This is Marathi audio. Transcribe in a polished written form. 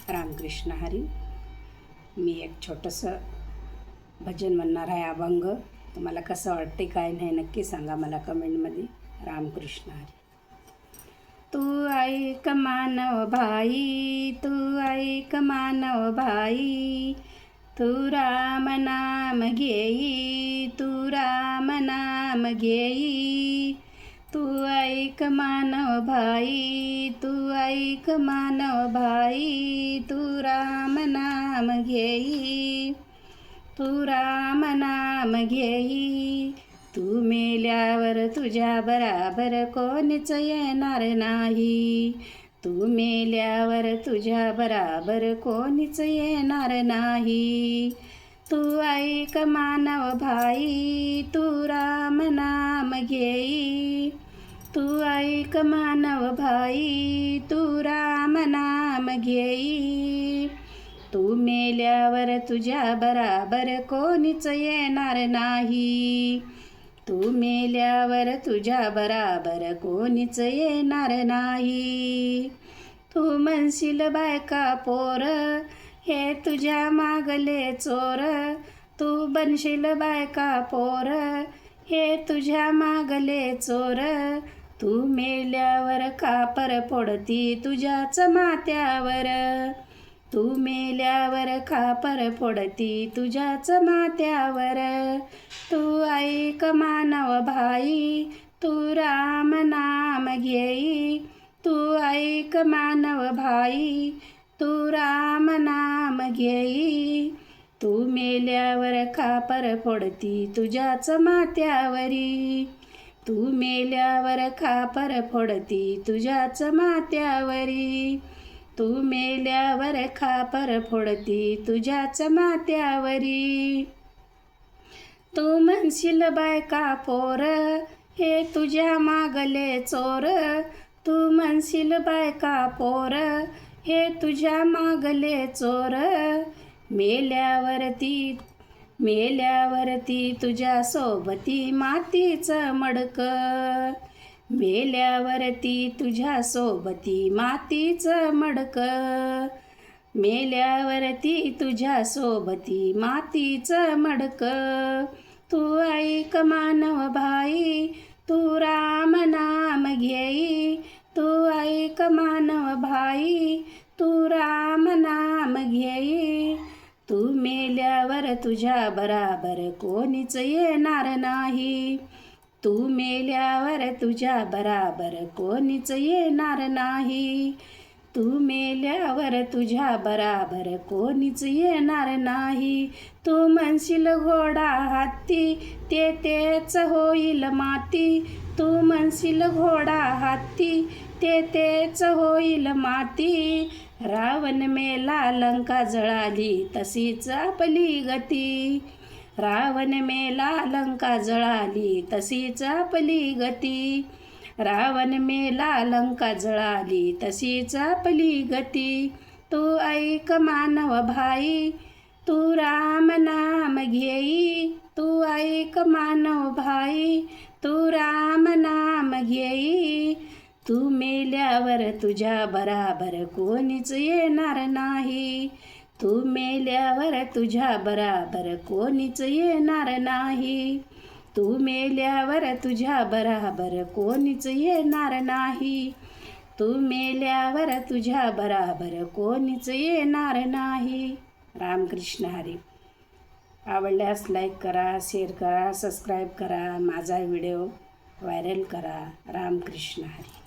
रामकृष्ण हरी. मी एक छोटंसं भजन म्हणणार आहे, अभंग. तुम्हाला कसं वाटते काय नाही नक्की सांगा मला कमेंटमध्ये. रामकृष्ण हरी. तू ऐक मानव भाई, तू ऐक मानव भाई, तू राम नाम घेई, तू राम नाम घेई. तू ऐक मानव भाई, तू ऐक मानव भाई, तू राम नाम घेई, तू राम नाम घेई. तू मेल्यावर तुझ्या बराबर कोणीच येणार नाही, तू मेल्यावर तुझ्या बराबर कोणीच येणार नाही. तू ऐक मानव भाई, तू राम नाम घेई, तू ऐक मानव भाई, तू राम नाम घेई. तू मेल्यावर तुझ्या बराबर कोणीच येणार नाही, तू मेल्यावर तुझ्या बराबर कोणीच येणार नाही. तू म्हणशील बायका पोर, हे तुझ्या मागले चोर, तू बनशील बायका पोर, हे तुझ्या मागले चोर. तू मेल्यावर खापर फोडती तुझ्याच माथ्यावर, तू मेल्यावर खापर फोडती तुझ्याच माथ्यावर. तू ऐक मानव भाई, तू राम नाम घेई, तू ऐक मानव भाई, तू राम नाम घेई. तू मेल्यावर खापर फोडती तुझ्याच माथ्यावरी, तू मेल्यावर खापर फोडती तुझ्याच माथ्यावरी, तू मेल्यावर खापर फोडती तुझ्याच माथ्यावरी. तू म्हणशील बायका पोर, हे तुझ्या मागले चोर, तू म्हणशील बायका पोर, हे तुझ्या मागले चोर. मेल्यावरती तुझ्या सोबती मातीचं मडक, मेल्यावरती तुझ्या सोबती मातीचं मडक, मेल्यावरती तुझ्या सोबती मातीचं मडक. तू ऐक मानव भाई, तू राम नाम घेई, तू ऐक मानव भाई, तू राम नाम घेई. तू मेल्यावर तुझ्या बराबर कोणीच येणार नाही, तू मेल्यावर तुझ्या बराबर कोणीच येणार नाही, तू मेल्यावर तुझ्या बराबर कोणीच येणार नाही. तू म्हणशील घोडा हत्ती, ते तेच होईल माती, तू म्हणशील घोडा हत्ती, ते तेच होईल माती. रावण मेला लंका जळाली तशीच आपली गती, रावण मेला लंका जळाली तशीच आपली गती, रावण मेला लंका जळाली तशीच आपली गती. तू ऐक मानव भाई, तू राम नाम घेई, तू ऐक मानव भाई, तू राम नाम घेई. तू मेल्यावर तुझ्या बराबर कोणीच येणार नाही, तू मेल्यावर तुझ्या बराबर कोणीच येणार नाही, तू मेल्यावर तुझ्या बराबर कोणीच येणार नाही, तू मेल्यावर तुझ्या बराबर कोणीच येणार नाही. रामकृष्ण हरी. आवडल्यास लाईक करा, शेअर करा, सबस्क्राईब करा, माझा व्हिडिओ व्हायरल करा. रामकृष्ण हरी.